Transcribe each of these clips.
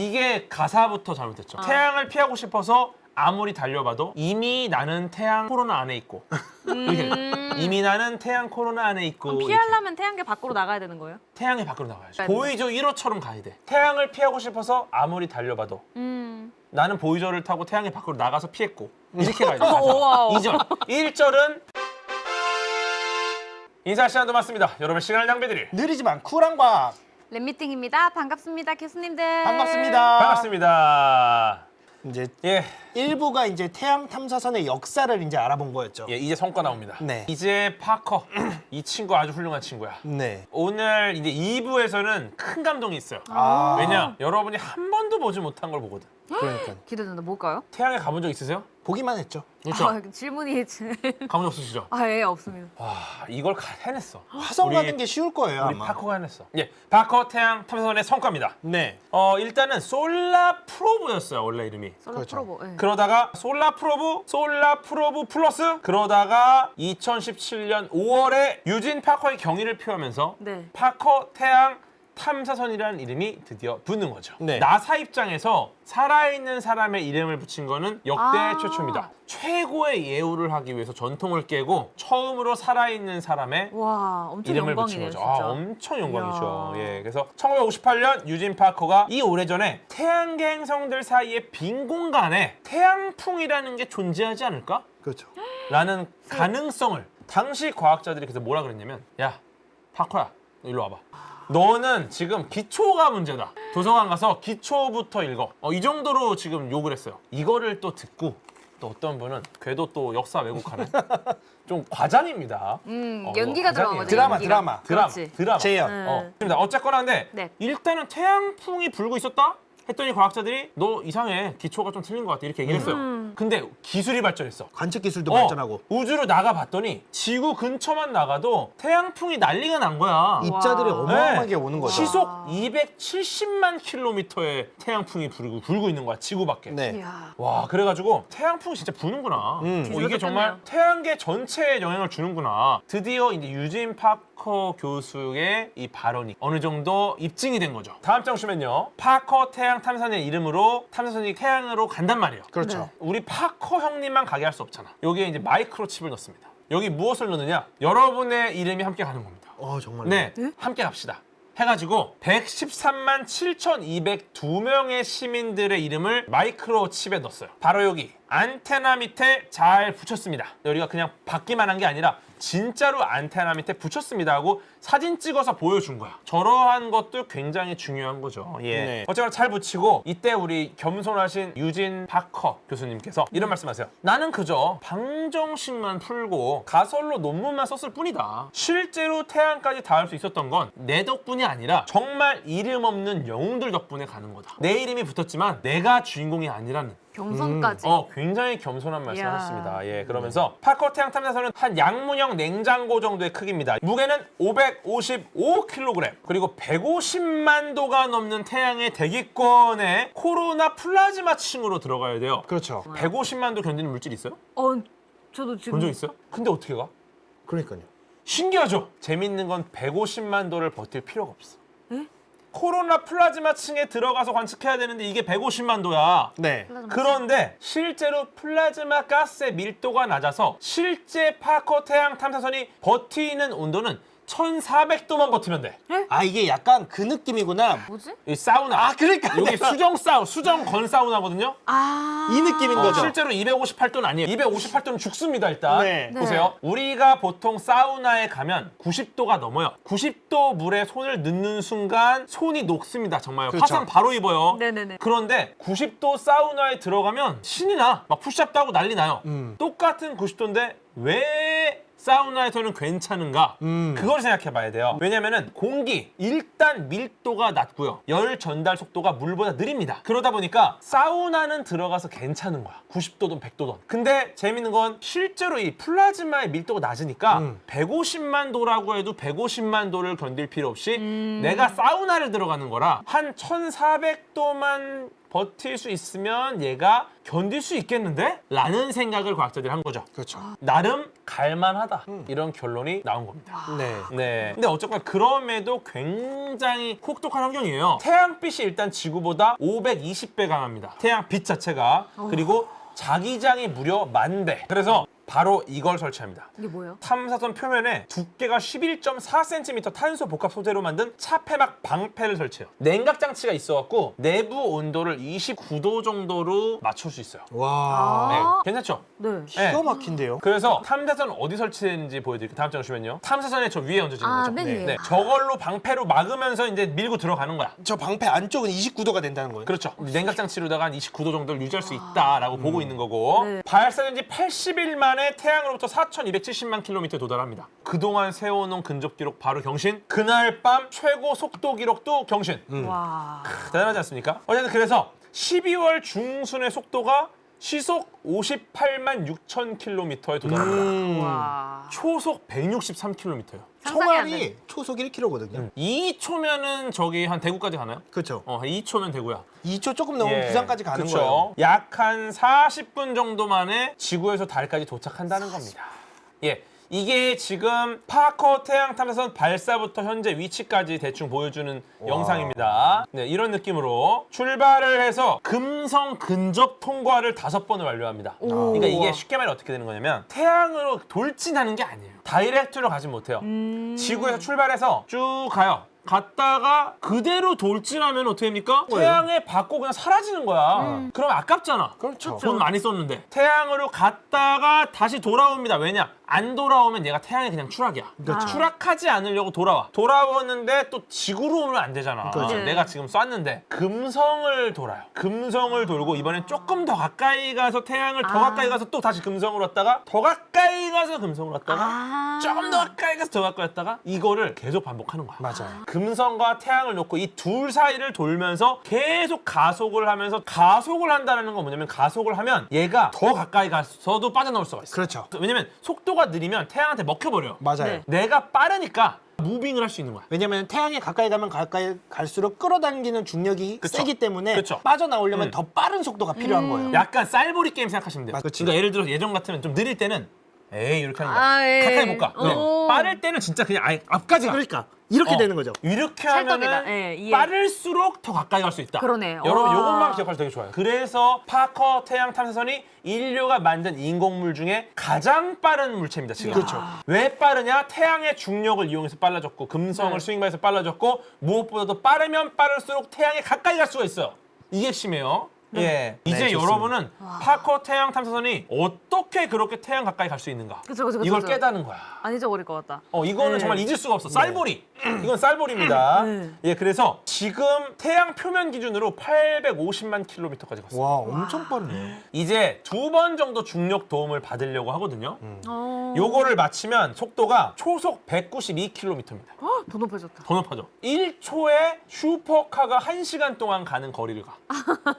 이게 가사부터 잘못됐죠. 태양을 피하고 싶어서 아무리 달려봐도 이미 나는 태양 코로나 안에 있고 이렇게 이미 나는 태양 코로나 안에 있고 피하려면 태양계 밖으로 나가야 되는 거예요? 태양의 밖으로 나가야죠. 네. 보이저 1호처럼 가야 돼. 태양을 피하고 싶어서 아무리 달려봐도 나는 보이저를 타고 태양의 밖으로 나가서 피했고 이렇게 가야 돼. 우와. 2절. 1절은 인사 시간도 맞습니다. 여러분의 시간을 낭비드릴 느리지만 쿨한 과학. 랩미팅입니다. 반갑습니다, 교수님들. 반갑습니다. 반갑습니다. 이제 예, 1부가 이제 태양 탐사선의 역사를 이제 알아본 거였죠. 예, 이제 성과 나옵니다. 네. 이제 파커 이 친구 아주 훌륭한 친구야. 네. 오늘 이제 2부에서는 큰 감동이 있어요. 아. 왜냐? 여러분이 한 번도 보지 못한 걸 보거든. 그러니까 기대된다. 뭘까요? 태양에 가본 적 있으세요? 보기만 했죠. 그렇죠. 아, 질문이 가본 적 없으시죠? 예, 없습니다. 와, 이걸 해냈어. 화성 우리- 가는 게 쉬울 거예요, 우리 아마. 파커가 해냈어. 예, 파커 태양 탐사선의 성과입니다. 네. 일단은 솔라 프로브였어요, 원래 이름이. 솔라 그렇죠. 프로보. 예. 그러다가 솔라 프로브 플러스 그러다가 2017년 5월에 유진 파커의 경위를 표하면서 네. 파커 태양 탐사선이라는 이름이 드디어 붙는 거죠. 네. 나사 입장에서 살아있는 사람의 이름을 붙인 거는 역대 아. 최초입니다. 최고의 예우를 하기 위해서 전통을 깨고 처음으로 살아있는 사람의 와, 엄청 이름을 붙인 영광이네요, 거죠. 진짜. 엄청 영광이죠. 이야. 예, 그래서 1958년 유진 파커가 이 오래전에 태양계 행성들 사이의 빈 공간에 태양풍이라는 게 존재하지 않을까? 그렇죠. 라는 가능성을 당시 과학자들이 그래서 뭐라 그랬냐면 야, 파커야, 일로 와봐. 너는 지금 기초가 문제다. 도서관 가서 기초부터 읽어. 이 정도로 지금 욕을 했어요. 이거를 또 듣고 또 어떤 분은 궤도 또 역사 왜곡하는 좀 과장입니다. 연기가 들어간 거죠. 드라마, 연기가. 드라마. 그렇지. 드라마. 재현. 네. 입니다. 어쨌거나 근데 네. 일단은 태양풍이 불고 있었다? 했더니 과학자들이 너 이상해. 기초가 좀 틀린 것 같아. 이렇게 얘기를 했어요. 근데 기술이 발전했어. 관측 기술도 발전하고. 우주로 나가봤더니 지구 근처만 나가도 태양풍이 난리가 난 거야. 입자들이 와. 어마어마하게 네. 오는 거죠. 시속 270만 킬로미터의 태양풍이 불고 있는 거야. 지구 밖에. 네. 이야. 와, 그래가지고 태양풍이 진짜 부는구나. 뒤집어 이게 정말 졌네요. 태양계 전체에 영향을 주는구나. 드디어 이제 유진 파커 교수의 이 발언이 어느 정도 입증이 된 거죠. 다음 장 보시면요. 파커 태양 탐사선의 이름으로 탐사선이 태양으로 간단 말이에요. 그렇죠. 네. 우리 파커 형님만 가게 할 수 없잖아. 여기에 이제 마이크로칩을 넣습니다. 여기 무엇을 넣느냐? 여러분의 이름이 함께 가는 겁니다. 정말. 네, 함께 갑시다. 해가지고 113만 7,202명의 시민들의 이름을 마이크로칩에 넣었어요. 바로 여기 안테나 밑에 잘 붙였습니다. 여기가 그냥 받기만 한 게 아니라 진짜로 안테나 밑에 붙였습니다 하고 사진 찍어서 보여준 거야. 저러한 것도 굉장히 중요한 거죠. 예. 네. 어쨌거나 잘 붙이고 이때 우리 겸손하신 유진 파커 교수님께서 이런 말씀하세요. 나는 그저 방정식만 풀고 가설로 논문만 썼을 뿐이다. 실제로 태양까지 닿을 수 있었던 건 내 덕분이 아니라 정말 이름 없는 영웅들 덕분에 가는 거다. 내 이름이 붙었지만 내가 주인공이 아니라는 경선까지. 굉장히 겸손한 말씀을 이야. 하셨습니다. 예, 그러면서 파커 태양 탐사선은 한 양문형 냉장고 정도의 크기입니다. 무게는 555kg 그리고 150만 도가 넘는 태양의 대기권에 코로나 플라즈마층으로 들어가야 돼요. 그렇죠. 150만 도 견디는 물질 있어요? 저도 지금 본 적 있어요? 근데 어떻게 가? 그러니까요. 신기하죠? 재밌는 건 150만 도를 버틸 필요가 없어. 에? 코로나 플라즈마층에 들어가서 관측해야 되는데 이게 150만 도야. 네. 그런데 실제로 플라즈마 가스의 밀도가 낮아서 실제 파커 태양 탐사선이 버티는 온도는 1,400도만 버티면 돼. 이게 약간 그 느낌이구나. 뭐지? 이 사우나. 그러니까 여기 수정 건 사우나거든요. 이 느낌인 거죠. 실제로 258도는 아니에요. 258도는 죽습니다, 일단. 네. 보세요. 우리가 보통 사우나에 가면 90도가 넘어요. 90도 물에 손을 넣는 순간 손이 녹습니다, 정말. 그렇죠. 화상 바로 입어요. 네네네. 그런데 90도 사우나에 들어가면 신이 나. 막 푸시업도 하고 난리 나요. 똑같은 90도인데 왜 사우나에서는 괜찮은가? 그걸 생각해 봐야 돼요. 왜냐면은 공기, 일단 밀도가 낮고요. 열 전달 속도가 물보다 느립니다. 그러다 보니까 사우나는 들어가서 괜찮은 거야. 90도든 100도든. 근데 재밌는 건 실제로 이 플라즈마의 밀도가 낮으니까 150만 도라고 해도 150만 도를 견딜 필요 없이 내가 사우나를 들어가는 거라 한 1,400도만 버틸 수 있으면 얘가 견딜 수 있겠는데? 라는 생각을 과학자들이 한 거죠. 그렇죠. 나름 갈만하다. 이런 결론이 나온 겁니다. 네. 네. 근데 어쨌거나 그럼에도 굉장히 혹독한 환경이에요. 태양빛이 일단 지구보다 520배 강합니다. 태양빛 자체가. 그리고 자기장이 무려 10,000배. 그래서 바로 이걸 설치합니다. 이게 뭐예요? 탐사선 표면에 두께가 11.4cm 탄소 복합 소재로 만든 차폐막 방패를 설치해요. 냉각 장치가 있어갖고 내부 온도를 29도 정도로 맞출 수 있어요. 와. 네, 아. 괜찮죠? 네. 기가 막힌데요. 그래서 탐사선 어디 설치했는지 보여드릴게요. 다음 장 보시면요. 탐사선의 저 위에 얹어지는 거죠. 맨 위에. 네. 저걸로 방패로 막으면서 이제 밀고 들어가는 거야. 저 방패 안쪽은 29도가 된다는 거예요. 그렇죠. 냉각 장치로다가 한 29도 정도를 유지할 수 있다라고 보고 있는 거고 네. 발사된 지 80일 만에 태양으로부터 4,270만 킬로미터에 도달합니다. 그동안 세워놓은 근접 기록 바로 경신. 그날 밤 최고 속도 기록도 경신. 와. 대단하지 않습니까? 어쨌든 그래서 12월 중순의 속도가 시속 58만 6천 킬로미터에 도달합니다. 와. 초속 163킬로미터예요. 상상이 안 돼. 총알이 초속 1km거든요. 2초면은 저기 한 대구까지 가나요? 그렇죠. 한 2초면 되고요. 2초 조금 넘으면 부산까지 가는 그쵸. 거예요. 약 한 40분 정도 만에 지구에서 달까지 도착한다는 겁니다. 예. 이게 지금 파커 태양 탐사선 발사부터 현재 위치까지 대충 보여주는 영상입니다. 네, 이런 느낌으로 출발을 해서 금성 근접 통과를 5번을 완료합니다. 그러니까 이게 쉽게 말해 어떻게 되는 거냐면 태양으로 돌진하는 게 아니에요. 다이렉트로 가진 못해요. 지구에서 출발해서 쭉 가요. 갔다가 그대로 돌진하면 어떻게 됩니까? 태양에 받고 그냥 사라지는 거야. 그럼 아깝잖아. 그렇죠. 돈 많이 썼는데. 태양으로 갔다가 다시 돌아옵니다. 왜냐? 안 돌아오면 얘가 태양에 그냥 추락이야. 그렇죠. 추락하지 않으려고 돌아와. 돌아왔는데 또 지구로 오면 안 되잖아. 그렇죠. 내가 지금 쐈는데 금성을 돌아요. 금성을 돌고 이번엔 조금 더 가까이 가서 태양을 더 가까이 가서 또 다시 금성으로 왔다가 더 가까이 가서 금성으로 왔다가 조금 더 가까이 가서 더 가까이 왔다가 이거를 계속 반복하는 거야. 맞아요. 금성과 태양을 놓고 이 둘 사이를 돌면서 계속 가속을 하면서 가속을 한다는 건 뭐냐면 가속을 하면 얘가 더 가까이 가서도 빠져나올 수가 있어. 그렇죠. 왜냐면 속도가 느리면 태양한테 먹혀버려. 맞아요. 네. 내가 빠르니까 무빙을 할 수 있는 거야. 왜냐면 태양에 가까이 가면 가까이 갈수록 끌어당기는 중력이 그쵸. 세기 때문에 그쵸. 빠져나오려면 더 빠른 속도가 필요한 거예요. 약간 쌀보리 게임 생각하시면 돼요. 그치. 그러니까 예를 들어 예전 같으면 좀 느릴 때는 에이 이렇게 하는 거야. 아, 예. 가까이 못 가. 네. 오. 빠를 때는 진짜 그냥 아예 앞까지 가. 그러니까 이렇게 되는 거죠. 이렇게 찰떡이다. 하면은 예, 이해. 빠를수록 더 가까이 갈 수 있다. 그러네. 여러분 와. 이것만 기억하셔도 되게 좋아요. 그래서 파커 태양 탐사선이 인류가 만든 인공물 중에 가장 빠른 물체입니다. 지금. 그렇죠. 왜 빠르냐? 태양의 중력을 이용해서 빨라졌고 금성을 네. 스윙바에서 빨라졌고 무엇보다도 빠르면 빠를수록 태양에 가까이 갈 수가 있어요. 이게 핵심이에요. 예. 이제 좋습니다. 여러분은 파커 태양 탐사선이 어떻게 그렇게 태양 가까이 갈 수 있는가? 그쵸, 그쵸, 그쵸, 이걸 그쵸. 깨닫는 거야. 안 잊어버릴 것 같다. 이거는 네. 정말 잊을 수가 없어. 쌀보리. 이건 쌀보리입니다. 네. 예, 그래서 지금 태양 표면 기준으로 850만 킬로미터까지 갔어요. 와, 엄청 빠르네요. 이제 2번 정도 중력 도움을 받으려고 하거든요. 어. 요거를 마치면 속도가 초속 192km입니다. 더 높아졌다. 더 높아져. 1초에 슈퍼카가 1시간 동안 가는 거리를 가.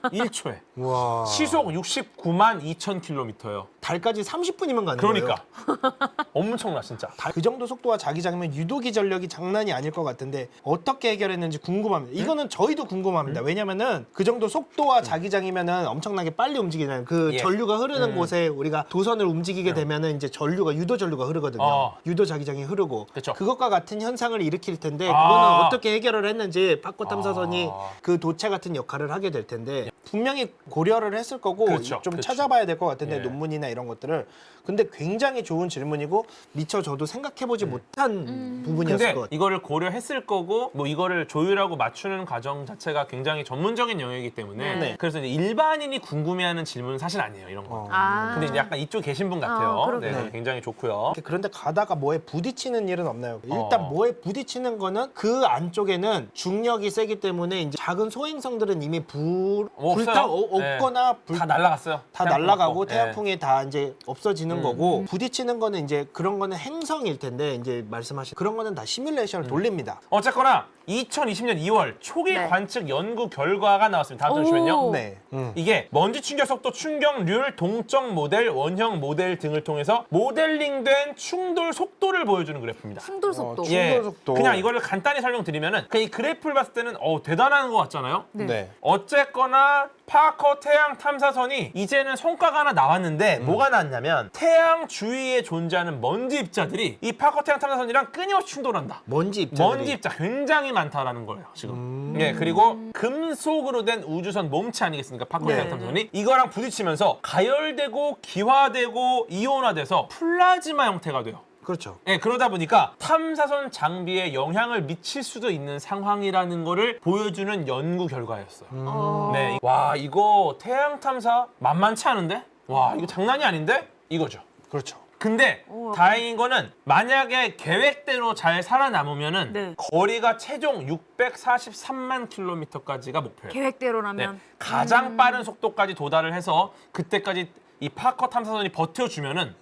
1초에. 와. 시속 69만 2천 킬로미터예요. 달까지 30분이면 가는 그러니까. 거예요. 엄청나 진짜. 그 정도 속도와 자기장이면 유도기 전력이 장난이 아닐 것 같은데 어떻게 해결했는지 궁금합니다. 이거는 저희도 궁금합니다. 왜냐면은 그 정도 속도와 자기장이면은 엄청나게 빨리 움직이잖아요. 그 예. 전류가 흐르는 곳에 우리가 도선을 움직이게 되면은 이제 전류가 유도 전류가 흐르거든요. 유도 자기장이 흐르고 그쵸. 그것과 같은 현상을 일으킬 텐데 아. 그거는 어떻게 해결을 했는지 파커 탐사선이 그 도체 같은 역할을 하게 될 텐데 분명히 고려를 했을 거고 그렇죠. 좀 그렇죠. 찾아봐야 될 것 같은데 예. 논문이나 이런 것들을 근데 굉장히 좋은 질문이고 미처 저도 생각해보지 못한 부분이었을 근데 것 같아요. 이거를 고려했을 거고 뭐 이거를 조율하고 맞추는 과정 자체가 굉장히 전문적인 영역이기 때문에 네. 그래서 이제 일반인이 궁금해하는 질문은 사실 아니에요 이런 거. 아. 근데 이제 약간 이쪽 계신 분 같아요. 그러게요. 네, 굉장히 좋고요. 그런데 가다가 뭐에 부딪히는 일은 없나요? 일단 뭐에 부딪히는 거는 그 안쪽에는 중력이 세기 때문에 이제 작은 소행성들은 이미 불타고 이상 없거나 다 날아갔어요. 다 태양풍 날아가고 맞고. 태양풍이 다 이제 없어지는 거고 부딪히는 거는 이제 그런 거는 행성일 텐데 이제 말씀하신 그런 거는 다 시뮬레이션을 돌립니다. 어쨌거나 2020년 2월 초기 네. 관측 연구 결과가 나왔습니다. 다음 잠시만요. 오. 네. 이게 먼지 충격 속도, 충격률, 동적 모델, 원형 모델 등을 통해서 모델링된 충돌 속도를 보여주는 그래프입니다. 충돌 속도. 충돌 속도. 그냥 이거를 간단히 설명드리면은 그냥 이 그래프를 봤을 때는 대단한 것 같잖아요. 네. 네. 어쨌거나 파커 태양 탐사선이 이제는 성과가 하나 나왔는데 뭐가 나왔냐면 태양 주위에 존재하는 먼지 입자들이 이 파커 태양 탐사선이랑 끊임없이 충돌한다. 먼지 입자들이 먼지 입자 굉장히 많다라는 거예요 지금. 예, 그리고 금속으로 된 우주선 몸체 아니겠습니까? 파커 네. 태양 탐사선이 이거랑 부딪히면서 가열되고 기화되고 이온화돼서 플라즈마 형태가 돼요. 그렇죠. 예, 그러다 보니까 탐사선 장비에 영향을 미칠 수도 있는 상황이라는 거를 보여주는 연구 결과였어요. 네, 와 이거 태양 탐사 만만치 않은데? 와 이거 장난이 아닌데? 이거죠. 그렇죠. 근데 우와. 다행인 거는 만약에 계획대로 잘 살아남으면은 네. 거리가 최종 643만 킬로미터까지가 목표예요. 네, 계획대로라면 가장 빠른 속도까지 도달을 해서 그때까지 이 파커 탐사선이 버텨주면은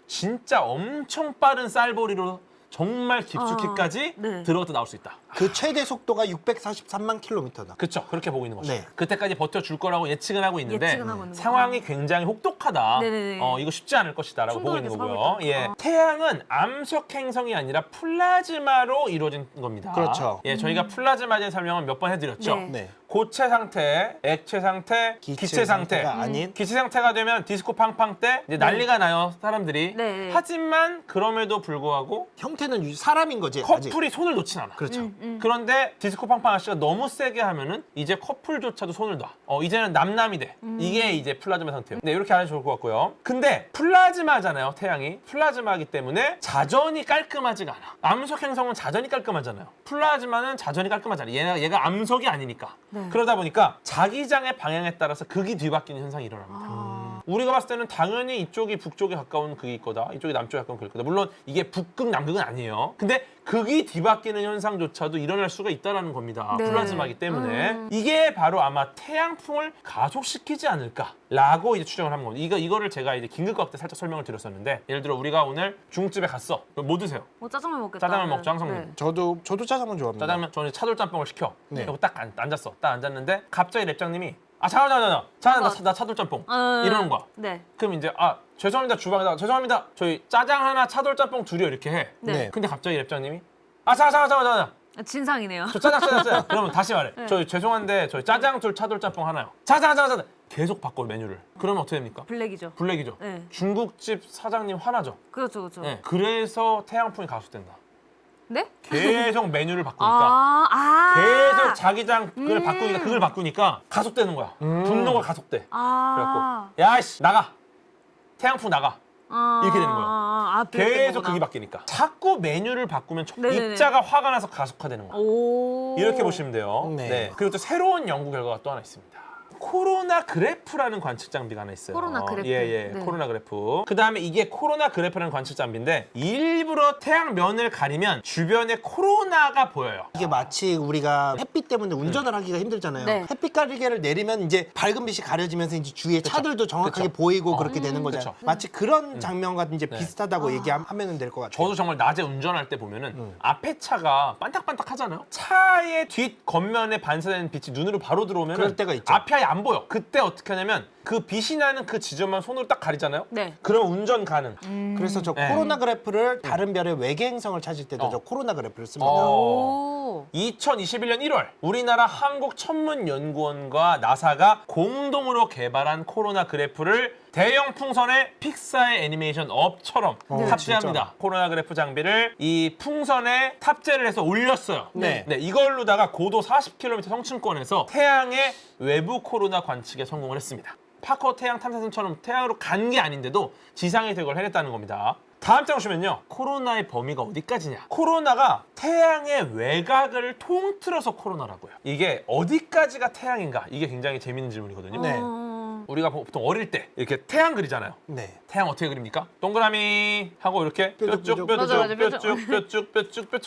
진짜 엄청 빠른 쌀보리로 정말 깊숙이까지 네. 들어갔다 나올 수 있다. 그 최대 속도가 643만 킬로미터다. 그렇죠. 그렇게 보고 있는 거죠. 네. 그때까지 버텨줄 거라고 예측은 하고 있는데 예측은 하고 있는 상황이 굉장히 혹독하다. 네네네. 이거 쉽지 않을 것이다라고 보고 있는 충돌하게 거고요. 사고 있다. 예. 태양은 암석 행성이 아니라 플라즈마로 이루어진 겁니다. 그렇죠. 예, 저희가 플라즈마에 대한 설명을 몇 번 해드렸죠. 네. 네. 고체 상태, 액체 상태, 기체 상태. 상태가 아닌 기체 상태가 되면 디스코 팡팡 때 이제 난리가 나요, 사람들이. 네. 하지만 그럼에도 불구하고 형태는 사람인 거지. 아직. 커플이 손을 놓진 않아. 그렇죠. 그런데 디스코 팡팡 아씨가 너무 세게 하면은 이제 커플조차도 손을 놔. 이제는 남남이 돼. 이게 이제 플라즈마 상태예요. 네, 이렇게 하면 좋을 것 같고요. 근데 플라즈마잖아요, 태양이. 플라즈마이기 때문에 자전이 깔끔하지가 않아. 암석 행성은 자전이 깔끔하잖아요. 플라즈마는 자전이 깔끔하잖아요. 얘가 암석이 아니니까. 네. 그러다 보니까 자기장의 방향에 따라서 극이 뒤바뀌는 현상이 일어납니다. 우리가 봤을 때는 당연히 이쪽이 북쪽에 가까운 극일 거다. 이쪽이 남쪽에 가까운 극일 거다. 물론 이게 북극, 남극은 아니에요. 근데 극이 뒤바뀌는 현상조차도 일어날 수가 있다는 겁니다. 네. 플라즈마이기 때문에. 이게 바로 아마 태양풍을 가속시키지 않을까라고 이제 추정을 한 겁니다. 이거를 제가 이제 긴급과학 때 살짝 설명을 드렸었는데 예를 들어 우리가 오늘 중국집에 갔어. 그럼 뭐 드세요? 짜장면 먹겠다. 짜장면 먹죠, 항상. 네. 저도 짜장면 좋아합니다. 짜장면 저는 차돌짬뽕을 시켜. 네. 그리고 딱 앉았어. 딱 앉았는데 갑자기 랩장님이 잠깐만 나 차돌짬뽕 이러는 거야. 네. 그럼 이제 죄송합니다 주방에다 죄송합니다 저희 짜장 하나 차돌짬뽕 둘이요 이렇게 해. 네. 근데 갑자기 랩장님이 잠깐만 진상이네요. 저 짜장 그러면 다시 말해. 저희 죄송한데 저희 짜장 둘 차돌짬뽕 하나요. 짜장 계속 바꿔 메뉴를. 그러면 어떻게 됩니까? 블랙이죠. 블랙이죠. 네. 중국집 사장님 화나죠. 그렇죠. 네. 그래서 태양풍이 가속된다. 네? 계속 메뉴를 바꾸니까. 계속 자기장을 바꾸니까 그걸 바꾸니까 가속되는 거야. 분노가 가속돼. 그래갖고 야씨 나가. 태양풍 나가. 이렇게 되는 거야. 계속 극이 바뀌니까. 자꾸 메뉴를 바꾸면 네네네. 입자가 화가 나서 가속화되는 거야. 오. 이렇게 보시면 돼요. 네. 네. 그리고 또 새로운 연구 결과가 또 하나 있습니다. 코로나 그래프라는 관측 장비가 하나 있어요. 코로나 그래프. 예. 네. 코로나 그래프. 그다음에 이게 코로나 그래프라는 관측 장비인데 일부러 태양면을 가리면 주변에 코로나가 보여요. 이게 마치 우리가 햇빛 때문에 운전을 하기가 힘들잖아요. 네. 햇빛 가리개를 내리면 이제 밝은 빛이 가려지면서 이제 주위에 차들도 정확하게 그쵸. 보이고 그렇게 되는 거잖아요. 그쵸. 마치 그런 장면과 이제 네. 비슷하다고 얘기하면 될 것 같아요. 저도 정말 낮에 운전할 때 보면은 앞에 차가 반딱반딱 하잖아요. 차의 뒷 겉면에 반사되는 빛이 눈으로 바로 들어오면 그럴 때가 있죠. 앞이 아예 안 보여. 그때 어떻게 하냐면 그 빛이 나는 그 지점만 손으로 딱 가리잖아요. 네. 그러면 운전 가능. 그래서 저 네. 코로나 그래프를 다른 별의 외계 행성을 찾을 때도 저 코로나 그래프를 씁니다. 오. 2021년 1월 우리나라 한국천문연구원과 나사가 공동으로 개발한 코로나 그래프를 대형 풍선에 픽사의 애니메이션 업처럼 탑재합니다. 진짜. 코로나 그래프 장비를 이 풍선에 탑재를 해서 올렸어요. 네. 이걸로다가 고도 40km 성층권에서 태양의 외부 코로나 관측에 성공을 했습니다. 파커 태양 탐사선처럼 태양으로 간 게 아닌데도 지상에 대걸 해냈다는 겁니다. 다음 장 보시면요. 코로나의 범위가 어디까지냐. 코로나가 태양의 외곽을 통틀어서 코로나라고요. 이게 어디까지가 태양인가? 이게 굉장히 재밌는 질문이거든요. 네. 우리가 보통 어릴 때 이렇게 태양 그리잖아요. 네. 태양 어떻게 그립니까? 동그라미 하고 이렇게 뾰쭉 맞아, 맞아, 뾰쭉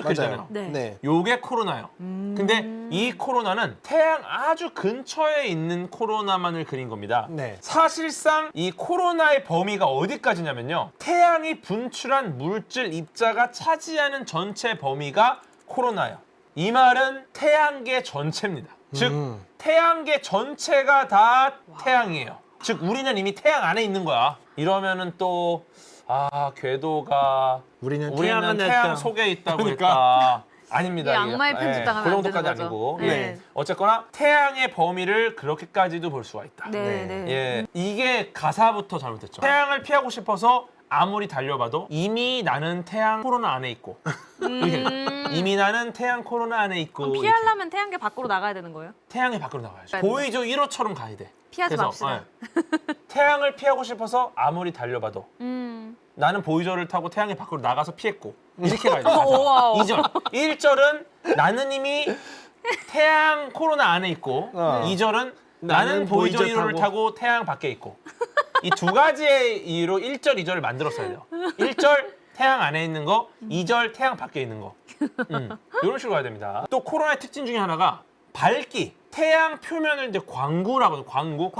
그리잖아요. 네. 요게 코로나예요. 근데 이 코로나는 태양 아주 근처에 있는 코로나만을 그린 겁니다. 네. 사실상 이 코로나의 범위가 어디까지냐면요. 태양이 분출한 물질 입자가 차지하는 전체 범위가 코로나예요. 이 말은 태양계 전체입니다. 즉 태양계 전체가 다 태양이에요. 즉 우리는 이미 태양 안에 있는 거야. 이러면은 또 궤도가 우리는 태양 했다. 속에 있다고 그러니까. 했다. 아닙니다. 이게 악마의 편집 당하면 그 안 정도까지 되는 거죠. 아니고. 네. 예. 어쨌거나 태양의 범위를 그렇게까지도 볼 수가 있다. 네, 네. 예, 이게 가사부터 잘못됐죠. 태양을 피하고 싶어서 아무리 달려봐도 이미 나는 태양 코로나 안에 있고 이렇게 이미 나는 태양 코로나 안에 있고 그럼 이렇게. 피하려면 태양계 밖으로 나가야 되는 거예요? 태양의 밖으로 나가야죠. 네. 보이죠 1호처럼 가야 돼. 피하지 맙시다. 태양을 피하고 싶어서 아무리 달려봐도 나는 보이저를 타고 태양의 밖으로 나가서 피했고 이렇게 가야 돼. 우와. 2절. 1절은 나는 이미 태양 코로나 안에 있고 2절은 나는 보이저 1호를 타고 태양 밖에 있고 이 두 가지의 이유로 1절, 2절을 만들었어야 돼요. 1절 태양 안에 있는 거, 2절 태양 밖에 있는 거. 이런 식으로 가야 됩니다. 또 코로나의 특징 중에 하나가 밝기. 태양 표면을 이제 광구라고 해요. 광구.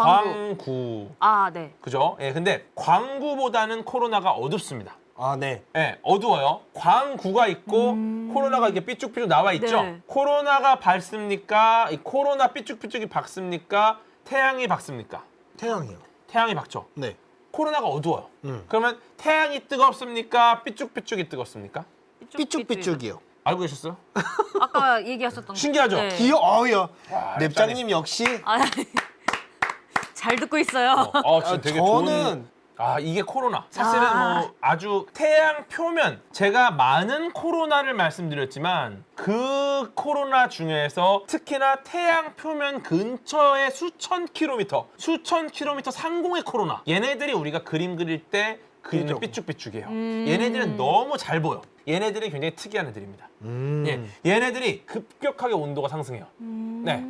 아, 네. 그죠? 예, 근데 광구보다는 코로나가 어둡습니다. 아, 네. 예, 어두워요. 광구가 있고 코로나가 이렇게 삐쭉삐쭉 나와 있죠. 네. 코로나가 밝습니까? 이 코로나 삐쭉삐쭉이 밝습니까? 태양이 밝습니까? 태양이요. 태양이 밝죠. 네. 코로나가 어두워요. 그러면 태양이 뜨겁습니까? 삐쭉삐쭉이 뜨겁습니까? 삐쭉삐쭉이요. 알고 계셨어요? 아까 얘기하셨던 거. 신기하죠? 네. 어우야. 와, nep장님 역시. 아, 잘 듣고 있어요. 진짜 되게 저는 좋은. 이게 코로나. 사실은 뭐 아주 태양 표면 제가 많은 코로나를 말씀드렸지만 그 코로나 중에서 특히나 태양 표면 근처의 수천 킬로미터 상공의 코로나. 얘네들이 우리가 그림 그릴 때 그리는 그죠. 삐쭉삐쭉이에요. 얘네들은 너무 잘 보여. 얘네들이 굉장히 특이한 애들입니다. 예, 얘네들이 급격하게 온도가 상승해요. 네.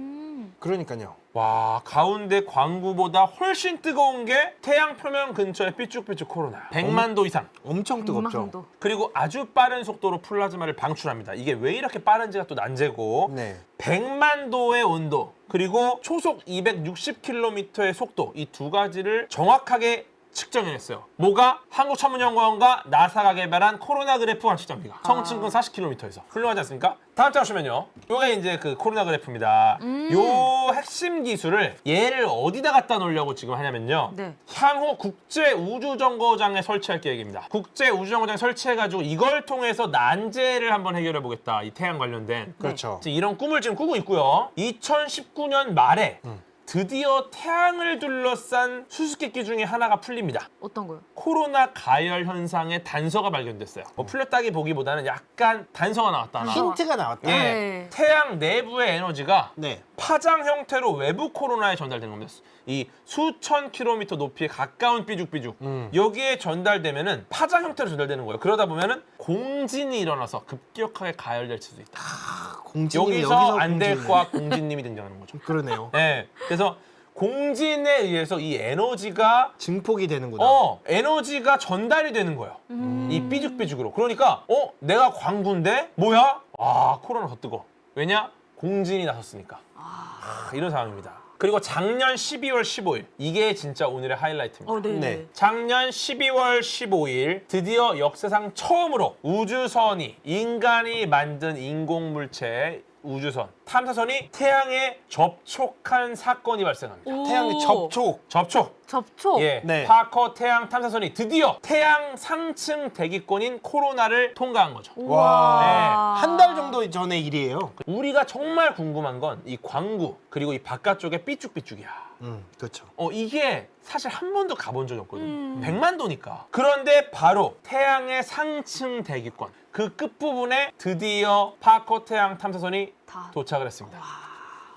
그러니까요. 와, 가운데 광구보다 훨씬 뜨거운 게 태양 표면 근처의 삐쭉삐쭉 코로나. 100만 도 이상. 엄청 뜨겁죠. 망도. 그리고 아주 빠른 속도로 플라즈마를 방출합니다. 이게 왜 이렇게 빠른지가 또 난제고. 네. 100만 도의 온도 그리고 초속 260km의 속도 이 두 가지를 정확하게 측정해냈어요. 뭐가? 한국천문연구원과 나사가 개발한 코로나 그래프 관측장비가 성층근 40km에서 훌륭하지 않습니까? 다음 장 보시면요. 요게 이제 그 코로나 그래프입니다. 요 핵심 기술을 얘를 어디다 갖다 놓으려고 지금 하냐면요. 네. 향후 국제우주정거장에 설치할 계획입니다. 국제우주정거장에 설치해가지고 이걸 통해서 난제를 한번 해결해 보겠다. 이 태양 관련된. 그렇죠. 지금 이런 꿈을 지금 꾸고 있고요. 2019년 말에 드디어 태양을 둘러싼 수수께끼 중에 하나가 풀립니다. 어떤 거요? 코로나 가열 현상의 단서가 발견됐어요. 뭐 풀렸다기 보기보다는 약간 단서가 나왔다. 하나. 힌트가 나왔다. 예, 네. 태양 내부의 에너지가 네. 파장 형태로 외부 코로나에 전달되는 겁니다. 이 수천 킬로미터 높이에 가까운 삐죽삐죽 여기에 전달되면은 파장 형태로 전달되는 거예요. 그러다 보면은 공진이 일어나서 급격하게 가열될 수도 있다. 공진님이 여기서 안 공진님. 될 거와 공진님이 등장하는 거죠. 그러네요. 네, 그래서 공진에 의해서 이 에너지가 증폭이 되는구나. 에너지가 전달이 되는 거예요. 이 삐죽삐죽으로. 그러니까 내가 광구인데 뭐야? 코로나 더 뜨거. 왜냐? 공진이 나섰으니까. 이런 상황입니다. 그리고 작년 12월 15일 이게 진짜 오늘의 하이라이트입니다. 네. 네. 작년 12월 15일 드디어 역사상 처음으로 우주선이 인간이 만든 인공물체 우주선 탐사선이 태양에 접촉한 사건이 발생합니다. 태양의 접촉. 접촉. 예, 네. 파커 태양 탐사선이 드디어 태양 상층 대기권인 코로나를 통과한 거죠. 와. 네. 한 달 정도 전의 일이에요. 우리가 정말 궁금한 건 이 광구 그리고 이 바깥쪽에 삐쭉삐쭉이야. 그렇죠. 이게 사실 한 번도 가본 적이 없거든. 100만 도니까. 그런데 바로 태양의 상층 대기권 그 끝부분에 드디어 파커 태양 탐사선이 다. 도착을 했습니다.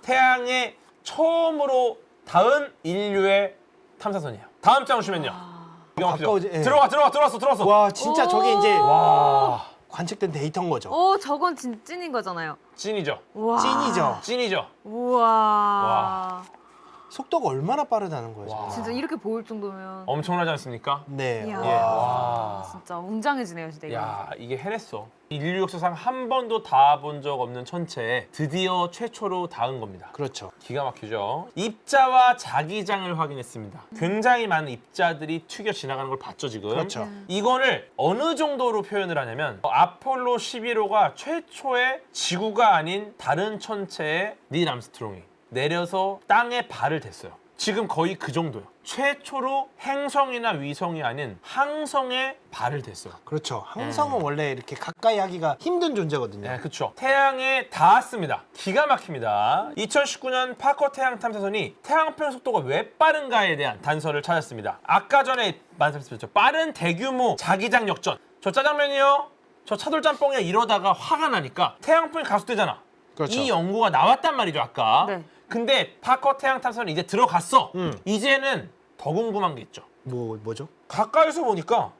태양에 처음으로 닿은 인류의 탐사선이에요. 다음 장 오시면요. 가까워지- 예. 들어왔어. 와, 진짜 저게 이제 와, 관측된 데이터인 거죠. 저건 찐인 거잖아요. 찐이죠. 우와. 찐이죠. 찐이죠. 우와. 속도가 얼마나 빠르다는 거예요. 와. 진짜 이렇게 보일 정도면 엄청나지 않습니까? 네. 이야. 예. 와. 진짜 웅장해지네요, 진짜 이거. 야, 이게 해냈어. 인류 역사상 한 번도 닿아본 적 없는 천체에 드디어 최초로 닿은 겁니다. 그렇죠. 기가 막히죠. 입자와 자기장을 확인했습니다. 굉장히 많은 입자들이 튀겨 지나가는 걸 봤죠, 지금. 그렇죠. 이거를 어느 정도로 표현을 하냐면 아폴로 11호가 최초의 지구가 아닌 다른 천체에 닐 암스트롱이 내려서 땅에 발을 댔어요. 지금 거의 그 정도예요. 최초로 행성이나 위성이 아닌 항성에 발을 댔어요. 그렇죠. 항성은 원래 이렇게 가까이 하기가 힘든 존재거든요. 네, 그렇죠. 태양에 닿았습니다. 기가 막힙니다. 2019년 파커 태양 탐사선이 태양편 속도가 왜 빠른가에 대한 단서를 찾았습니다. 아까 전에 말씀드렸죠. 빠른 대규모 자기장 역전. 저 짜장면이요. 저 차돌짬뽕이야 이러다가 화가 나니까 태양풍이 가속되잖아. 그렇죠. 이 연구가 나왔단 말이죠, 아까. 네. 근데 파커 태양 탐사선이 이제 들어갔어. 이제는 더 궁금한 게 있죠. 뭐죠? 가까이서 보니까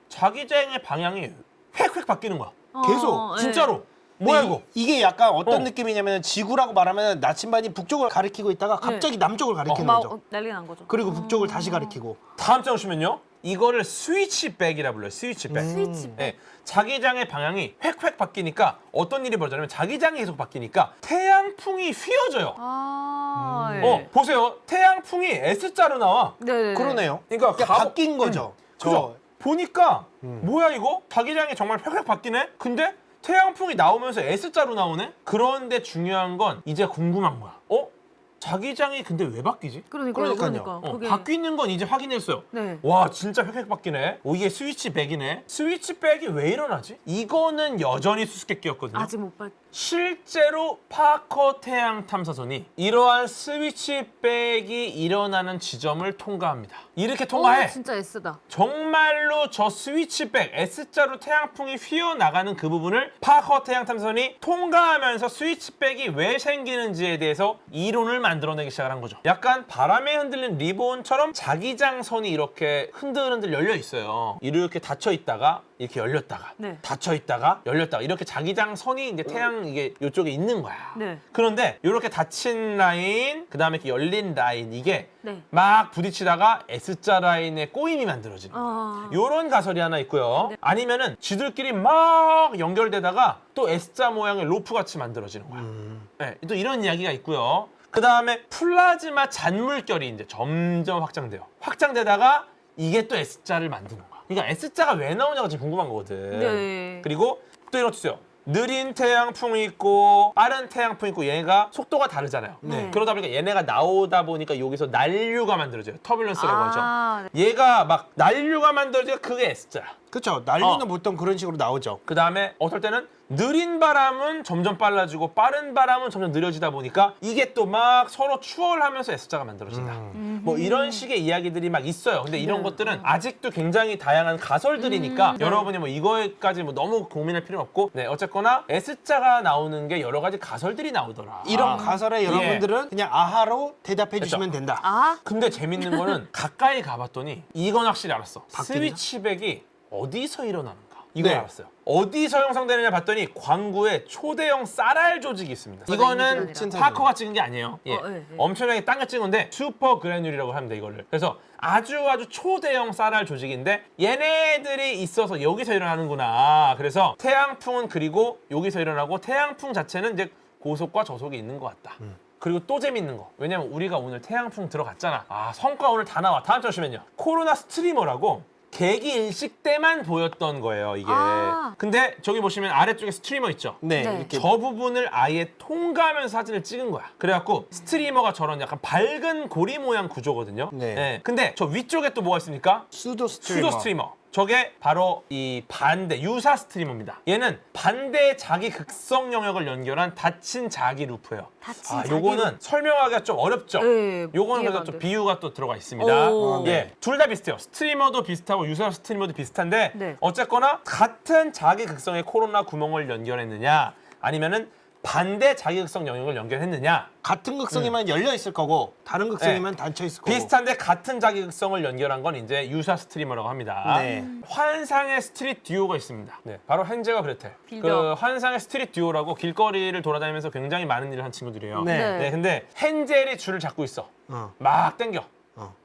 자기장의 방향이 획획 바뀌는 거야. 계속, 네. 진짜로. 뭐야 근데 이거? 이게 약간 어떤 어. 느낌이냐면 지구라고 말하면 나침반이 북쪽을 가리키고 있다가 갑자기 남쪽을 가리키는 막 거죠. 난리 난 거죠. 그리고 북쪽을 다시 가리키고. 다음 장 오시면요. 이거를 스위치백이라 불러요. 스위치백. 스위치. 네, 자기장의 방향이 획획 바뀌니까 어떤 일이 벌어지냐면 자기장이 계속 바뀌니까 태양풍이 휘어져요. 아, 예. 보세요. 태양풍이 S자로 나와. 네. 그러네요. 그러니까 바뀐 거죠. 그죠? 보니까 뭐야 이거? 자기장이 정말 획획 바뀌네? 근데 태양풍이 나오면서 S자로 나오네? 그런데 중요한 건 이제 궁금한 거야. 자기장이 근데 왜 바뀌지? 그러니까요. 그러니까. 그게 바뀌는 건 이제 확인했어요. 네. 와 진짜 획획 바뀌네. 이게 스위치백이네. 스위치백이 왜 일어나지? 이거는 여전히 수수께끼였거든요. 아직 못 봤. 실제로 파커 태양 탐사선이 이러한 스위치백이 일어나는 지점을 통과합니다. 이렇게 통과해. 진짜 S다. 정말로 저 스위치백 S자로 태양풍이 휘어나가는 그 부분을 파커 태양 탐사선이 통과하면서 스위치백이 왜 생기는지에 대해서 이론을 만들어내기 시작한 거죠. 약간 바람에 흔들린 리본처럼 자기장선이 이렇게 흔들흔들 열려 있어요. 이렇게 닫혀 있다가 이렇게 열렸다가 네. 닫혀 있다가 열렸다가 이렇게 자기장선이 이제 태양 이게 이쪽에 있는 거야. 네. 그런데 이렇게 닫힌 라인, 그 다음에 이렇게 열린 라인 이게 네. 막 부딪히다가 S자 라인에 꼬임이 만들어지는 거야. 아. 요런 가설이 하나 있고요. 네. 아니면은 지들끼리 막 연결되다가 또 S자 모양의 로프 같이 만들어지는 거야. 네, 또 이런 이야기가 있고요. 그 다음에 플라즈마 잔물결이 이제 점점 확장돼요. 확장되다가 이게 또 S자를 만드는 거야. 그러니까 S자가 왜 나오냐가 지금 궁금한 거거든. 네. 그리고 또 이런 주세요. 느린 태양풍이 있고 빠른 태양풍이 있고 얘가 속도가 다르잖아요. 네. 그러다 보니까 얘네가 나오다 보니까 여기서 난류가 만들어져요. 터뷸런스라고 하죠. 네. 얘가 막 난류가 만들어지니까 그게 S자야. 그렇죠. 난리는 보통 그런 식으로 나오죠. 그 다음에 어떨 때는 느린 바람은 점점 빨라지고 빠른 바람은 점점 느려지다 보니까 이게 또 막 서로 추월하면서 S자가 만들어진다. 뭐 이런 식의 이야기들이 막 있어요. 근데 이런 네. 것들은 아직도 굉장히 다양한 가설들이니까 여러분이 뭐 이거까지 뭐 너무 고민할 필요는 없고 네 어쨌거나 S자가 나오는 게 여러 가지 가설들이 나오더라. 이런 가설에 예. 여러분들은 그냥 아하로 대답해 그렇죠. 주시면 된다. 아. 근데 재밌는 거는 가까이 가봤더니 이건 확실히 알았어. 바뀌나? 스위치백이 어디서 일어나는가? 이걸 네. 알았어요. 어디서 형성되느냐 봤더니 광구에 초대형 쌀알 조직이 있습니다. 이거는 미친 파커가 찍은 게 아니에요. 예. 네. 엄청나게 당겨 찍은 건데 슈퍼 그래듈이라고 합니다. 이거를. 그래서 아주 초대형 쌀알 조직인데 얘네들이 있어서 여기서 일어나는구나. 그래서 태양풍은 그리고 여기서 일어나고 태양풍 자체는 이제 고속과 저속이 있는 것 같다. 그리고 또 재밌는 거. 왜냐면 우리가 오늘 태양풍 들어갔잖아. 성과 오늘 다 나와. 다음 주 오시면요. 코로나 스트리머라고 개기 일식 때만 보였던 거예요, 이게. 아. 근데 저기 보시면 아래쪽에 스트리머 있죠? 네, 네. 이렇게 저 부분을 아예 통과하면서 사진을 찍은 거야. 그래갖고 스트리머가 저런 약간 밝은 고리 모양 구조거든요. 네. 근데 저 위쪽에 또 뭐가 있습니까? 수도 스트리머. 수도 스트리머. 저게 바로 이 반대, 유사 스트리머입니다. 얘는 반대의 자기 극성 영역을 연결한 닫힌 자기 루프예요. 닫힌 자기 요거는 설명하기가 좀 어렵죠? 네, 요거는 이해가 그래서 안 좀 돼요. 비유가 또 들어가 있습니다. 오. 예, 둘 다 비슷해요. 스트리머도 비슷하고 유사 스트리머도 비슷한데 네. 어쨌거나 같은 자기 극성의 코로나 구멍을 연결했느냐 아니면은 반대 자기극성 영역을 연결했느냐? 같은 극성이면 열려 있을 거고 다른 극성이면 닫혀 있을 거고. 비슷한데 같은 자기극성을 연결한 건 이제 유사 스트리머라고 합니다. 네. 환상의 스트릿 듀오가 있습니다. 네, 바로 헨젤과 그레텔. 빌더. 그 환상의 스트릿 듀오라고 길거리를 돌아다니면서 굉장히 많은 일을 한 친구들이에요. 네. 네. 근데 헨젤이 줄을 잡고 있어. 막 당겨.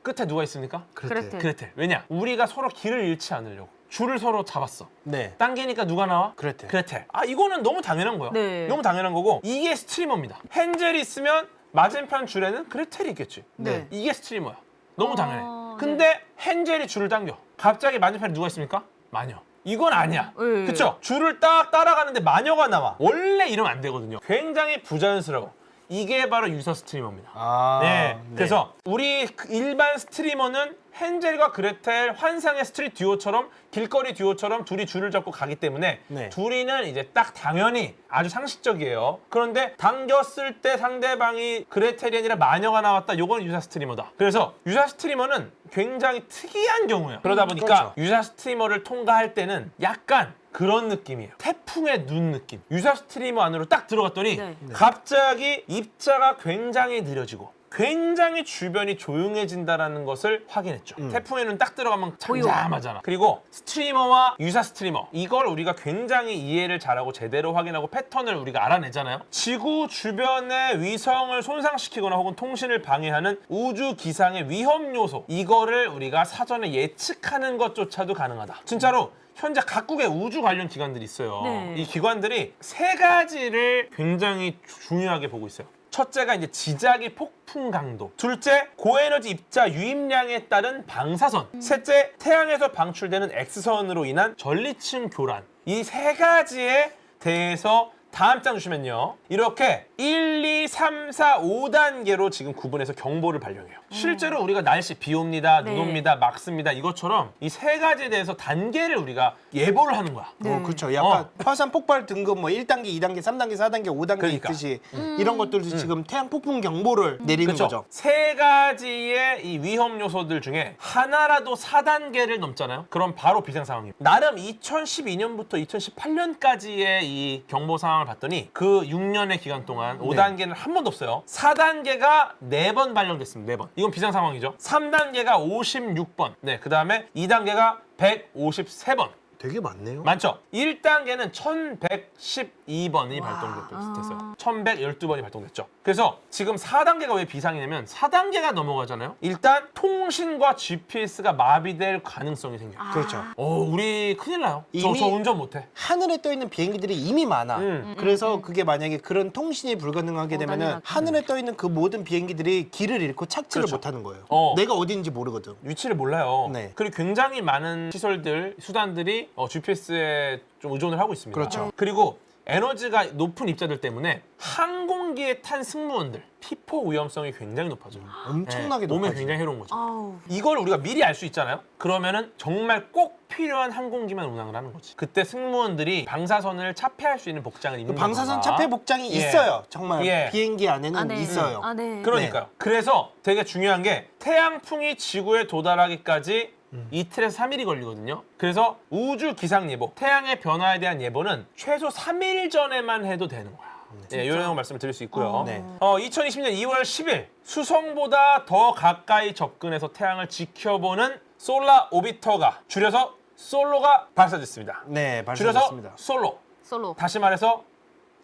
끝에 누가 있습니까? 그레텔. 그레텔. 왜냐? 우리가 서로 길을 잃지 않으려고. 줄을 서로 잡았어. 네. 당기니까 누가 나와? 그레텔. 아, 이거는 너무 당연한 거야. 네. 너무 당연한 거고 이게 스트리머입니다. 헨젤이 있으면 맞은편 줄에는 그레텔이 있겠지. 네. 이게 스트리머야. 너무 당연해. 네. 근데 헨젤이 줄을 당겨. 갑자기 맞은편에 누가 있습니까? 마녀. 이건 아니야. 네. 그쵸? 줄을 딱 따라가는데 마녀가 나와. 원래 이러면 안 되거든요. 굉장히 부자연스러워. 이게 바로 유사 스트리머입니다. 아. 네. 그래서 우리 일반 스트리머는 헨젤과 그레텔 환상의 스트릿 듀오처럼 길거리 듀오처럼 둘이 줄을 잡고 가기 때문에 네. 둘이는 이제 딱 당연히 아주 상식적이에요. 그런데 당겼을 때 상대방이 그레텔이 아니라 마녀가 나왔다. 요건 유사 스트리머다. 그래서 유사 스트리머는 굉장히 특이한 경우예요. 그러다 보니까 그렇죠. 유사 스트리머를 통과할 때는 약간 그런 느낌이에요. 태풍의 눈 느낌. 유사 스트리머 안으로 딱 들어갔더니 네. 갑자기 입자가 굉장히 느려지고 굉장히 주변이 조용해진다라는 것을 확인했죠. 태풍의 눈 딱 들어가면 잠잠하잖아. 그리고 스트리머와 유사 스트리머 이걸 우리가 굉장히 이해를 잘하고 제대로 확인하고 패턴을 우리가 알아내잖아요. 지구 주변의 위성을 손상시키거나 혹은 통신을 방해하는 우주 기상의 위험 요소 이거를 우리가 사전에 예측하는 것조차도 가능하다. 진짜로 현재 각국의 우주 관련 기관들이 있어요. 네. 이 기관들이 세 가지를 굉장히 중요하게 보고 있어요. 첫째가 이제 지자기 폭풍 강도. 둘째, 고에너지 입자 유입량에 따른 방사선. 셋째, 태양에서 방출되는 X선으로 인한 전리층 교란. 이 세 가지에 대해서 다음 장 주시면요. 이렇게 1, 2, 3, 4, 5단계로 지금 구분해서 경보를 발령해요. 실제로 우리가 날씨 비 옵니다, 눈 네. 옵니다, 막습니다. 이것처럼 이 세 가지에 대해서 단계를 우리가 예보를 하는 거야. 네. 그렇죠. 약간 화산 폭발 등급 뭐 1단계, 2단계, 3단계, 4단계, 5단계 그러니까. 있듯이 이런 것들도 지금 태양 폭풍 경보를 내리는 그렇죠. 거죠. 세 가지의 이 위험 요소들 중에 하나라도 4단계를 넘잖아요. 그럼 바로 비상 상황입니다. 나름 2012년부터 2018년까지의 이 경보 상황을 봤더니 그 6년의 기간 동안 5단계는 한 번도 없어요. 4단계가 4번 발령됐습니다. 4번. 이건 비상 상황이죠. 3단계가 56번. 네, 그다음에 2단계가 153번. 되게 많네요. 많죠? 1단계는 1112번이 발동됐어요. 1112번이 발동됐죠. 그래서 지금 4단계가 왜 비상이냐면 4단계가 넘어가잖아요. 일단 통신과 GPS가 마비될 가능성이 생겨요. 그렇죠. 우리 큰일 나요. 이미 저 운전 못해. 하늘에 떠 있는 비행기들이 이미 많아. 그래서 그게 만약에 그런 통신이 불가능하게 되면은 단순하게. 하늘에 떠 있는 그 모든 비행기들이 길을 잃고 착지를 그렇죠. 못 하는 거예요. 어. 내가 어디인지 모르거든. 위치를 몰라요. 네. 그리고 굉장히 많은 시설들, 수단들이 GPS에 좀 의존을 하고 있습니다. 그렇죠. 그리고 에너지가 높은 입자들 때문에 항공기에 탄 승무원들 피포 위험성이 굉장히 높아져요. 엄청나게 몸에 높아지죠. 굉장히 해로운 거죠. 아우. 이걸 우리가 미리 알 수 있잖아요. 그러면은 정말 꼭 필요한 항공기만 운항을 하는 거지. 그때 승무원들이 방사선을 차폐할 수 있는 복장을 입는 그 방사선 거다. 차폐 복장이 예. 있어요. 정말 예. 비행기 안에는 아, 네. 있어요. 아, 네. 그러니까요. 그래서 되게 중요한 게 태양풍이 지구에 도달하기까지 이틀에서 3일이 걸리거든요. 그래서 우주 기상 예보, 태양의 변화에 대한 예보는 최소 3일 전에만 해도 되는 거야. 네, 이런 말씀을 드릴 수 있고요. 네. 2020년 2월 10일 수성보다 더 가까이 접근해서 태양을 지켜보는 솔라 오비터가 줄여서 솔로가 발사됐습니다. 네, 줄여서 발사됐습니다. 솔로. 솔로. 다시 말해서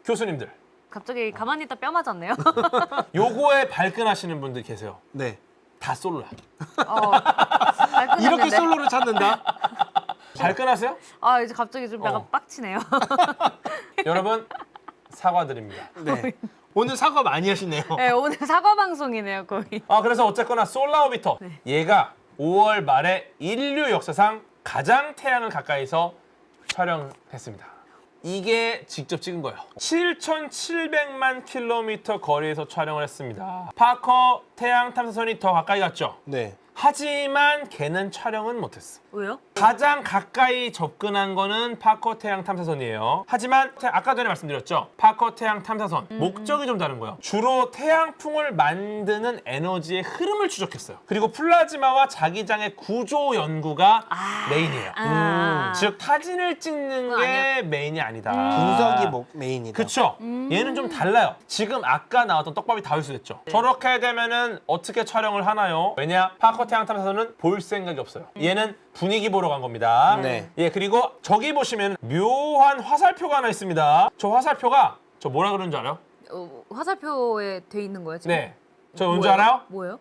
교수님들, 갑자기 가만히 있다 뼈 맞았네요. 요거에 발끈하시는 분들 계세요. 네. 다 솔로야. 이렇게 솔로를 찾는다? 발끈하세요? 아 이제 갑자기 좀 약간 빡치네요. 여러분 사과드립니다. 네. 오늘 사과 많이 하시네요. 네, 오늘 사과 방송이네요 거의. 그래서 어쨌거나 솔라 오비터 얘가 5월 말에 인류 역사상 가장 태양을 가까이서 촬영했습니다. 이게 직접 찍은 거예요. 7,700만 킬로미터 거리에서 촬영을 했습니다. 파커 태양 탐사선이 더 가까이 갔죠. 네. 하지만 걔는 촬영은 못했어. 왜요? 가장 가까이 접근한 거는 파커 태양 탐사선이에요. 하지만 아까 전에 말씀드렸죠. 파커 태양 탐사선 목적이 좀 다른 거예요. 주로 태양풍을 만드는 에너지의 흐름을 추적했어요. 그리고 플라즈마와 자기장의 구조 연구가 메인이에요. 즉 사진을 찍는 그건 게 메인이 아니다. 분석이 메인이다. 그쵸? 얘는 좀 달라요. 지금 아까 나왔던 떡밥이 다 흡수됐죠. 저렇게 되면은 어떻게 촬영을 하나요? 왜냐? 파커 태양 탐사선은 볼 생각이 없어요. 얘는 분위기 보러 간 겁니다. 네. 예, 그리고 저기 보시면 묘한 화살표가 하나 있습니다. 저 화살표가 저 뭐라 그러는 줄 알아요? 화살표에 돼 있는 거예요 지금? 네. 저 뭔지 알아요? 뭐예요?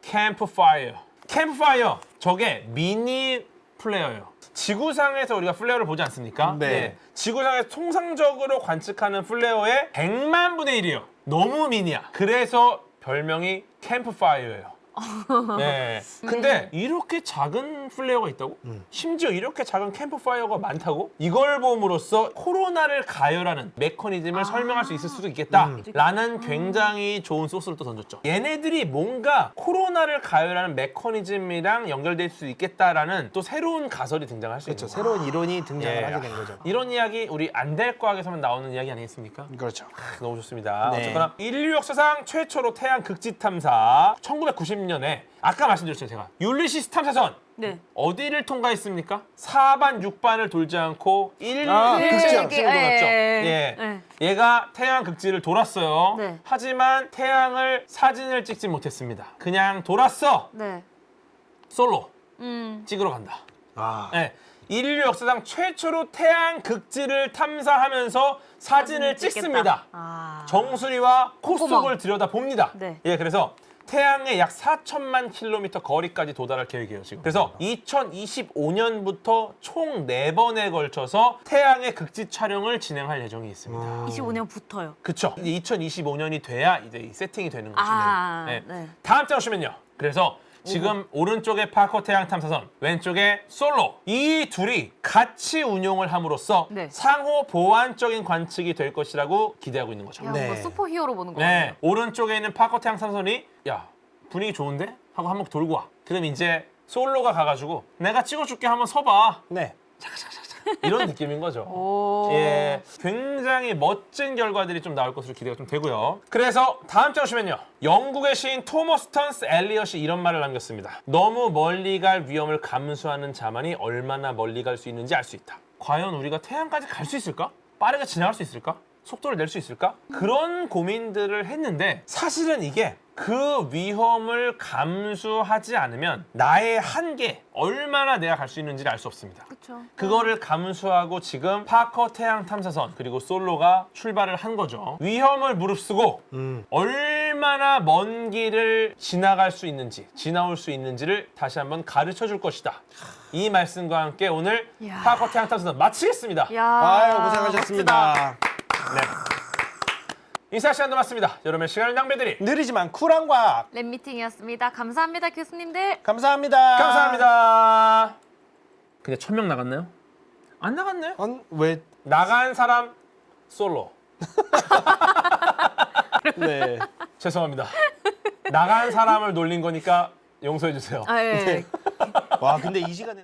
캠프파이어. 캠프파이어. 저게 미니 플레어예요. 지구상에서 우리가 플레어를 보지 않습니까? 네. 지구상에서 통상적으로 관측하는 플레어의 100만 분의 1이에요. 너무 미니야. 그래서 별명이 캠프파이어예요. 네. 근데 이렇게 작은 플레어가 있다고? 심지어 이렇게 작은 캠프파이어가 많다고? 이걸 봄으로써 코로나를 가열하는 메커니즘을 설명할 수 있을 수도 있겠다라는 굉장히 좋은 소스를 또 던졌죠. 얘네들이 뭔가 코로나를 가열하는 메커니즘이랑 연결될 수 있겠다라는 또 새로운 가설이 등장할 수 그렇죠. 있는 새로운 이론이 등장을 예. 하게 된 거죠. 이런 이야기 우리 안될과학에서만 나오는 이야기 아니겠습니까? 그렇죠. 너무 좋습니다. 네. 어쨌거나 인류 역사상 최초로 태양 극지 탐사 1990년에 아까 말씀드렸죠 제가 율리시스 탐사선 네. 어디를 통과했습니까? 4반 6반을 돌지 않고 1, 극지를 극지를 돌았죠. 예. 네. 얘가 태양 극지를 돌았어요. 네. 하지만 태양을 사진을 찍지 못했습니다. 그냥 돌았어. 네. 솔로 음. 찍으러 간다. 아, 네. 인류 역사상 최초로 태양 극지를 탐사하면서 사진을 찍습니다. 정수리와 코 꼼꼼하고. 속을 들여다 봅니다. 네. 예, 그래서 태양의 약 4천만 킬로미터 거리까지 도달할 계획이에요, 지금. 그래서 2025년부터 총 4번에 걸쳐서 태양의 극지 촬영을 진행할 예정이 있습니다. 25년부터요. 그쵸? 2025년이 돼야 이제 이 세팅이 되는 거죠. 네. 네. 다음 장 오시면요. 그래서 지금 오른쪽에 파커 태양 탐사선, 왼쪽에 솔로 이 둘이 같이 운용을 함으로써 네. 상호 보완적인 관측이 될 것이라고 기대하고 있는 거죠. 야, 네. 뭔가 슈퍼히어로 보는 거 네, 같아요. 오른쪽에 있는 파커 태양 탐사선이 야 분위기 좋은데? 하고 한번 돌고 와. 그럼 이제 솔로가 가가지고 내가 찍어줄게 한번 서봐. 네. 이런 느낌인 거죠. 오. 예, 굉장히 멋진 결과들이 좀 나올 것으로 기대가 좀 되고요. 그래서 다음 장 오시면요. 영국의 시인 토머스 턴스 엘리엇이 이런 말을 남겼습니다. 너무 멀리 갈 위험을 감수하는 자만이 얼마나 멀리 갈 수 있는지 알 수 있다. 과연 우리가 태양까지 갈 수 있을까? 빠르게 지나갈 수 있을까? 속도를 낼 수 있을까? 그런 고민들을 했는데 사실은 이게 그 위험을 감수하지 않으면 나의 한계, 얼마나 내가 갈 수 있는지를 알 수 없습니다. 그렇죠. 그거를 감수하고 지금 파커 태양 탐사선 그리고 솔로가 출발을 한 거죠. 위험을 무릅쓰고 얼마나 먼 길을 지나갈 수 있는지, 지나올 수 있는지를 다시 한번 가르쳐 줄 것이다. 이 말씀과 함께 오늘 이야. 파커 태양 탐사선 마치겠습니다. 야. 아유, 고생하셨습니다. 네. 인사 시간도 맞습니다. 여러분의 시간을 낭비드리 느리지만 쿨한 과학. 랩미팅이었습니다. 감사합니다, 교수님들. 감사합니다. 감사합니다. 근데 1000명 나갔나요? 안 나갔네. 왜? 나간 사람 솔로. 네. 죄송합니다. 나간 사람을 놀린 거니까 용서해 주세요. 아, 예. 와, 근데 이 시간에